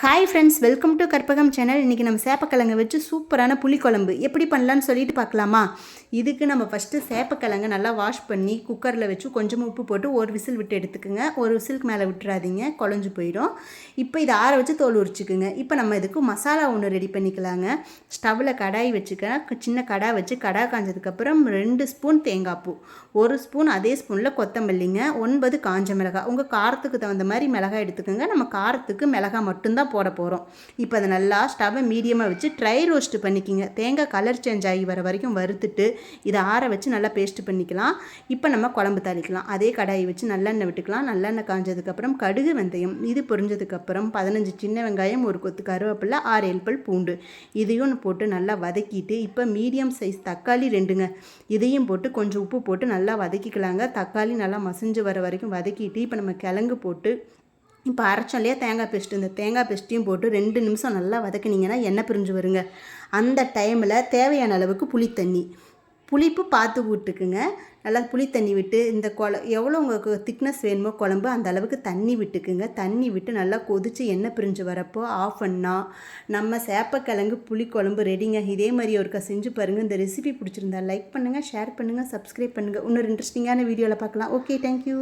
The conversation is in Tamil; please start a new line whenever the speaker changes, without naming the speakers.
Hi friends, welcome to Karpagam channel. இன்றைக்கி நம்ம சேப்பக்கிழங்கு வச்சு சூப்பரான புளிக்குழம்பு எப்படி பண்ணலான்னு சொல்லிட்டு பார்க்கலாமா? இதுக்கு நம்ம ஃபஸ்ட்டு சேப்பக்கிழங்கு நல்லா வாஷ் பண்ணி குக்கரில் வச்சு கொஞ்சமாக உப்பு போட்டு ஒரு விசில் விட்டு எடுத்துக்குங்க. ஒரு விசிலுக்கு மேலே விட்டுறாதீங்க, குழஞ்சி போயிடும். இப்போ இதை ஆற வச்சு தோல் உரிச்சுக்குங்க. இப்போ நம்ம இதுக்கு மசாலா ஒன்று ரெடி பண்ணிக்கலாங்க. ஸ்டவ்வில் கடாய் வச்சுக்க, சின்ன கடாய் வச்சு கடாய் காஞ்சதுக்கப்புறம் 2 ஸ்பூன் தேங்காய் பூ, 1 ஸ்பூன் அதே ஸ்பூனில் கொத்தமல்லிங்க, 9 காஞ்ச மிளகாய். உங்கள் காரத்துக்கு தகுந்த மாதிரி மிளகாய் எடுத்துக்கோங்க. நம்ம காரத்துக்கு மிளகாய் மட்டும்தான் போட போகிறோம். இப்போ அதை நல்லா ஸ்டவ்வை மீடியமாக வச்சு ட்ரை ரோஸ்ட் பண்ணிக்கிங்க. தேங்காய் கலர் சேஞ்ச் ஆகி வர வரைக்கும் வறுத்துட்டு இதை ஆற வச்சு நல்லா பேஸ்ட் பண்ணிக்கலாம். இப்போ நம்ம குழம்பு தாளிக்கலாம். அதே கடாயை வச்சு நல்லெண்ணெய் விட்டுக்கலாம். நல்லெண்ணெய் காஞ்சதுக்கப்புறம் கடுகு, வெந்தயம் இது பொரிஞ்சதுக்கப்புறம் 15 சின்ன வெங்காயம், ஒரு கொத்து கருவேப்பிலை, 6 பல் பூண்டு இதையும் போட்டு நல்லா வதக்கிட்டு இப்போ மீடியம் சைஸ் தக்காளி 2ங்க இதையும் போட்டு கொஞ்சம் உப்பு போட்டு நல்லா வதக்கிக்கலாங்க. தக்காளி நல்லா மசிஞ்சு வர வரைக்கும் வதக்கிட்டு இப்போ நம்ம கிழங்கு போட்டு இப்போ அரைச்சோம் இல்லையா தேங்காய் பேஸ்ட்டு, இந்த தேங்காய் பேஸ்ட்டையும் போட்டு 2 நிமிஷம் நல்லா வதக்கினீங்கன்னா எண்ணெய் பிரிஞ்சு வருங்க. அந்த டைமில் தேவையான அளவுக்கு புளித்தண்ணி, புளிப்பு பார்த்து விட்டுக்குங்க. நல்லா புளித்தண்ணி விட்டு இந்த எவ்வளோ உங்களுக்கு திக்னஸ் வேணுமோ குழம்பு அந்த அளவுக்கு தண்ணி விட்டுக்குங்க. தண்ணி விட்டு நல்லா கொதித்து எண்ணெய் பிரிஞ்சு வரப்போ ஆஃப் பண்ணால் நம்ம சேப்பக்கிழங்கு புளிக்குழம்பு ரெடிங்க. இதே மாதிரி ஒருக்கா செஞ்சு பாருங்கள். இந்த ரெசிபி பிடிச்சிருந்தா லைக் பண்ணுங்கள், ஷேர் பண்ணுங்கள், சப்ஸ்கிரைப் பண்ணுங்கள். இன்னொரு இன்ட்ரெஸ்டிங்கான வீடியோவில் பார்க்கலாம். Okay, thank you.